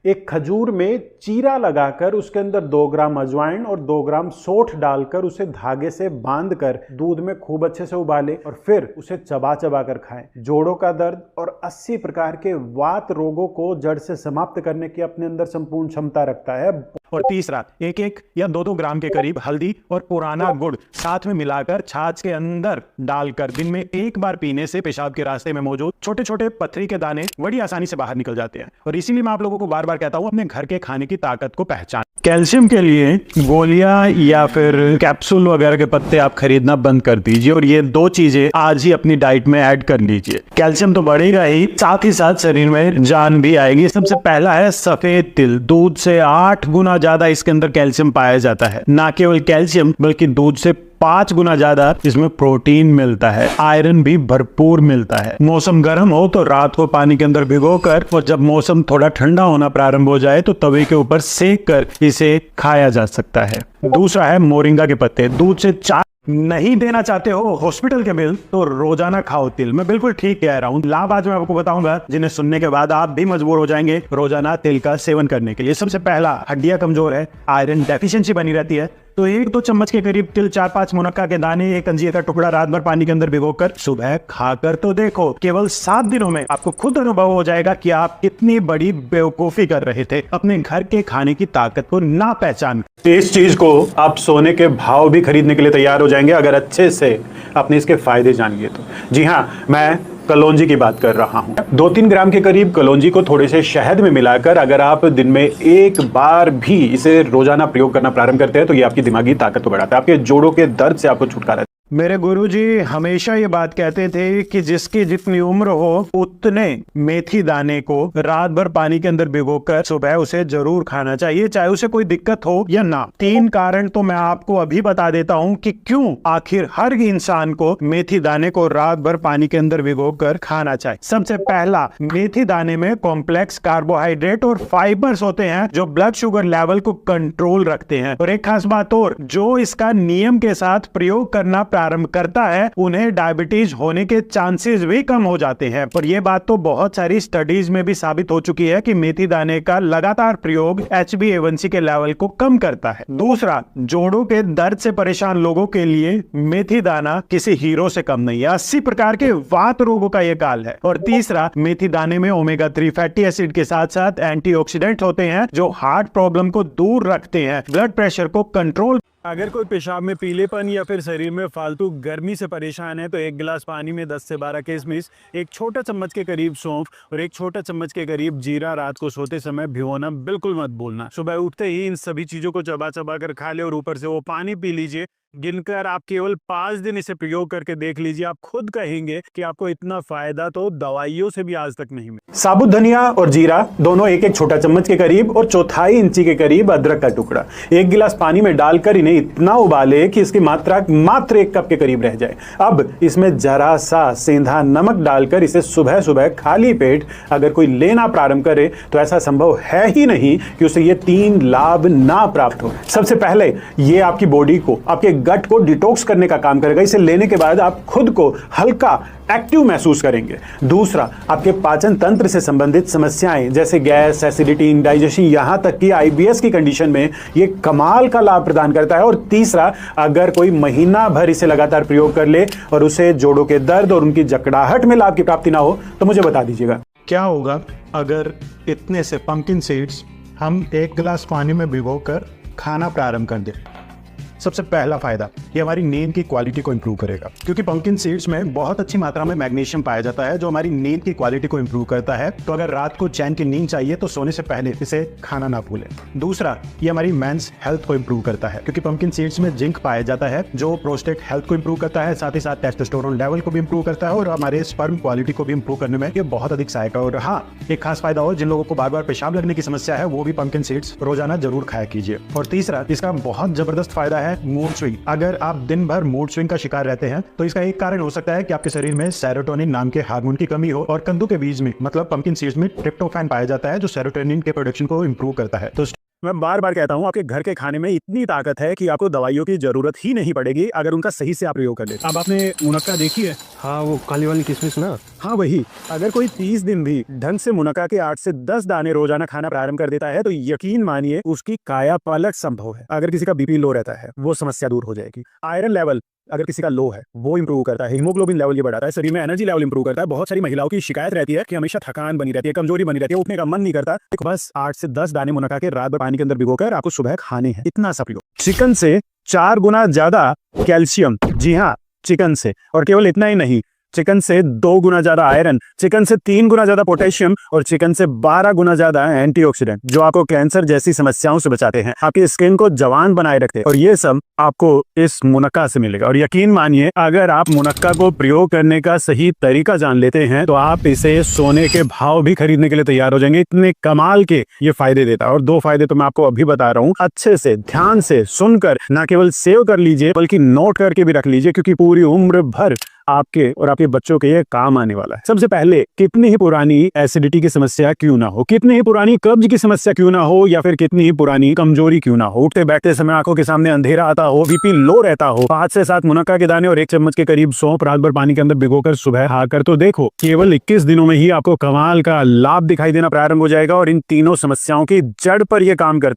एक खजूर में चीरा लगाकर उसके अंदर 2 ग्राम अजवाइन और 2 ग्राम सौंठ डालकर उसे धागे से बांधकर दूध में खूब अच्छे से उबाले और फिर उसे चबा चबा कर खाएं। जोड़ों का दर्द और 80 प्रकार के वात रोगों को जड़ से समाप्त करने की अपने अंदर संपूर्ण क्षमता रखता है। और तीसरा, 1-1 या 2-2 ग्राम के करीब हल्दी और पुराना गुड़ साथ में मिलाकर छाछ के अंदर डालकर दिन में 1 बार पीने से पेशाब के रास्ते में मौजूद छोटे छोटे पथरी के दाने बड़ी आसानी से बाहर निकल जाते हैं। और इसीलिए मैं आप लोगों को बार बार कहता हूं, अपने घर के खाने की ताकत को पहचान। कैल्शियम के लिए गोलियां या फिर कैप्सूल वगैरह के पत्ते आप खरीदना बंद कर दीजिए और ये 2 चीजें आज ही अपनी डाइट में ऐड कर लीजिए। कैल्शियम तो बढ़ेगा ही साथ शरीर में जान भी आएगी। सबसे पहला है सफेद तिल। दूध से 8 गुना ज्यादा इसके अंदर कैल्शियम पाया जाता है। ना केवल कैल्शियम बल्कि दूध से 5 गुना ज्यादा इसमें प्रोटीन मिलता है। आयरन भी भरपूर मिलता है। मौसम गर्म हो तो रात को पानी के अंदर भिगोकर और जब मौसम थोड़ा ठंडा होना प्रारंभ हो जाए तो तवे के ऊपर सेक कर इसे खाया जा सकता है। दूसरा है मोरिंगा के पत्ते। दूध से 4 नहीं देना चाहते हो हॉस्पिटल के बिल तो रोजाना खाओ तिल। मैं बिल्कुल ठीक कह रहा हूँ। लाभ आज मैं आपको बताऊंगा जिन्हें सुनने के बाद आप भी मजबूर हो जाएंगे रोजाना तिल का सेवन करने के लिए। सबसे पहला, हड्डियां कमजोर है, आयरन डेफिशिएंसी बनी रहती है तो 1-2 चम्मच के करीब तिल, 4-5 मुनक्का के दाने, 1 अंजीर का टुकड़ा रात भर पानी के अंदर भिगोकर सुबह खाकर तो देखो। केवल 7 दिनों में आपको खुद अनुभव हो जाएगा कि आप कितनी बड़ी बेवकूफी कर रहे थे अपने घर के खाने की ताकत को ना पहचान। इस चीज को आप सोने के भाव भी खरीदने के लिए तैयार हो जाएंगे अगर अच्छे से आपने इसके फायदे जान लिए तो। जी हाँ, मैं कलौंजी की बात कर रहा हूं। 2-3 ग्राम के करीब कलौंजी को थोड़े से शहद में मिलाकर अगर आप दिन में 1 बार भी इसे रोजाना प्रयोग करना प्रारंभ करते हैं तो ये आपकी दिमागी ताकत को बढ़ाता है, आपके जोड़ों के दर्द से आपको छुटकारा। मेरे गुरुजी हमेशा ये बात कहते थे कि जिसकी जितनी उम्र हो उतने मेथी दाने को रात भर पानी के अंदर भिगोकर सुबह उसे जरूर खाना चाहिए, चाहे उसे कोई दिक्कत हो या ना। 3 कारण तो मैं आपको अभी बता देता हूँ कि क्यों आखिर हर इंसान को मेथी दाने को रात भर पानी के अंदर भिगोकर खाना चाहिए। सबसे पहला, मेथी दाने में कॉम्प्लेक्स कार्बोहाइड्रेट और फाइबर्स होते हैं जो ब्लड शुगर लेवल को कंट्रोल रखते हैं। और एक खास बात और, जो इसका नियम के साथ प्रयोग करना प्रारंभ करता है उन्हें डायबिटीज होने के चांसेस भी कम हो जाते हैं। और यह बात तो बहुत सारी स्टडीज में भी साबित हो चुकी है कि मेथी दाने का लगातार प्रयोग HbA1c के लेवल को कम करता है। दूसरा, जोड़ों के दर्द से परेशान लोगों के लिए मेथी दाना किसी हीरो से कम नहीं है। 80 प्रकार के वात रोगों का यह काल है। और तीसरा, मेथी दाने में ओमेगा 3 फैटी एसिड के साथ साथ एंटीऑक्सीडेंट होते हैं जो हार्ट प्रॉब्लम को दूर रखते हैं, ब्लड प्रेशर को कंट्रोल। अगर कोई पेशाब में पीलेपन या फिर शरीर में फालतू गर्मी से परेशान है तो 1 गिलास पानी में 10 से 12 किशमिश, 1 छोटा चम्मच के करीब सौंफ और 1 छोटा चम्मच के करीब जीरा रात को सोते समय भिगोना बिल्कुल मत भूलना। सुबह उठते ही इन सभी चीजों को चबा चबा कर खा ले और ऊपर से वो पानी पी लीजिए। गिनकर आप केवल 5 दिन इसे प्रयोग करके देख लीजिए, आप खुद कहेंगे कि आपको इतना फायदा तो दवाइयों से भी आज तक नहीं मिला। साबुत धनिया और जीरा दोनों 1-1 छोटा चम्मच के करीब और 1/4 इंची के करीब अदरक का टुकड़ा 1 गिलास पानी में डालकर इन्हें इतना उबाले कि इसकी मात्रा मात्र 1 कप के करीब रह जाए। अब इसमें जरा सा सेंधा नमक डालकर इसे सुबह सुबह खाली पेट अगर कोई लेना प्रारंभ करे तो ऐसा संभव है ही नहीं कि उसे ये 3 लाभ ना प्राप्त हो। सबसे पहले ये आपकी बॉडी को, आपके गट को डिटॉक्स करने का काम करेगा। इसे लेने के बाद आप खुद को हल्का एक्टिव महसूस करेंगे। दूसरा, आपके पाचन तंत्र से संबंधित समस्याएं जैसे गैस, एसिडिटी, इंडाइजेशन, यहां तक कि IBS की कंडीशन में ये कमाल का लाभ प्रदान करता है। और तीसरा, अगर कोई महीना भर इसे लगातार प्रयोग कर ले और उसे जोड़ों के दर्द और उनकी जकड़ाहट में लाभ की प्राप्ति ना हो तो मुझे बता दीजिएगा। क्या होगा अगर इतने से पंपकिन सीड्स हम 1 गिलास पानी में भिगोकर खाना प्रारंभ कर दें। सबसे पहला फायदा, ये हमारी नींद की क्वालिटी को इंप्रूव करेगा क्योंकि पंपकिन सीड्स में बहुत अच्छी मात्रा में मैग्नीशियम पाया जाता है जो हमारी नींद की क्वालिटी को इंप्रूव करता है। तो अगर रात को चैन की नींद चाहिए तो सोने से पहले इसे खाना ना भूलें। दूसरा, ये हमारी मेंस हेल्थ को इंप्रूव करता है क्योंकि पंपकिन सीड्स में जिंक पाया जाता है जो प्रोस्टेट हेल्थ को इंप्रूव करता है, साथ ही साथ टेस्टोस्टेरोन लेवल को भी इंप्रूव करता है और हमारे स्पर्म क्वालिटी को भी इंप्रूव करने में ये बहुत अधिक सहायक है। और हाँ, एक खास फायदा और, जिन लोगों को बार बार पेशाब लगने की समस्या है वो भी पंपकिन सीड्स रोजाना जरूर खाया कीजिए। और तीसरा, इसका बहुत जबरदस्त फायदा है मूड स्विंग। अगर आप दिन भर मूड स्विंग का शिकार रहते हैं तो इसका एक कारण हो सकता है कि आपके शरीर में सेरोटोनिन नाम के हार्मोन की कमी हो। और कद्दू के बीज में मतलब पंपकिन सीड्स में ट्रिप्टोफैन पाया जाता है जो सेरोटोनिन के प्रोडक्शन को इंप्रूव करता है। तो मैं बार बार कहता हूँ, आपके घर के खाने में इतनी ताकत है कि आपको दवाइयों की जरूरत ही नहीं पड़ेगी अगर उनका सही से आप प्रयोग कर लेते। अब आपने मुनक्का देखी है? हाँ, वो काली वाली किशमिश ना। हाँ वही। अगर कोई 30 दिन भी ढंग से मुनक्का के 8 से 10 दाने रोजाना खाना प्रारंभ कर देता है तो यकीन मानिए उसकी काया पलट संभव है। अगर किसी का बीपी लो रहता है वो समस्या दूर हो जाएगी। आयरन लेवल अगर किसी का लो है वो इंप्रूव करता है। हीमोग्लोबिन लेवल ये बढ़ाता है। शरीर में एनर्जी लेवल इंप्रूव करता है। बहुत सारी महिलाओं की शिकायत रहती है कि हमेशा थकान बनी रहती है, कमजोरी बनी रहती है, उठने का मन नहीं करता। तो बस 8 से 10 दाने मुनक्का के रात भर पानी के अंदर भिगोकर आपको सुबह खाने हैं। इतना सा प्रयोग। चिकन से 4 गुना ज्यादा कैल्शियम, जी हाँ चिकन से, और केवल इतना ही नहीं, चिकन से 2 गुना ज्यादा आयरन, चिकन से 3 गुना ज्यादा पोटेशियम और चिकन से 12 गुना ज्यादा एंटीऑक्सीडेंट जो आपको कैंसर जैसी समस्याओं से बचाते हैं, आपकी स्किन को जवान बनाए रखते हैं। और ये सब आपको इस मुनक्का से मिलेगा। और यकीन मानिए अगर आप मुनक्का को प्रयोग करने का सही तरीका जान लेते हैं तो आप इसे सोने के भाव भी खरीदने के लिए तैयार हो जाएंगे। इतने कमाल के ये फायदे देता है। और 2 फायदे तो मैं आपको अभी बता रहा हूँ, अच्छे से ध्यान से सुनकर ना केवल सेव कर लीजिए बल्कि नोट करके भी रख लीजिए, क्योंकि पूरी उम्र भर आपके और आपके बच्चों के ये काम आने वाला है। सबसे पहले, कितनी ही पुरानी एसिडिटी की समस्या क्यों ना हो, कितनी ही पुरानी कब्ज की समस्या क्यों ना हो, या फिर कितनी ही पुरानी कमजोरी क्यों ना हो, उठते बैठते समय आंखों के सामने अंधेरा आता हो, बीपी लो रहता हो, 5 से 7 मुनक्का के दाने और 1 चम्मच के करीब सौंफ रात भर पानी के अंदर भिगोकर सुबह खाकर तो देखो, केवल 21 दिनों में ही आपको कमाल का लाभ दिखाई देना प्रारंभ हो जाएगा। और इन तीनों समस्याओं की जड़ पर यह काम करता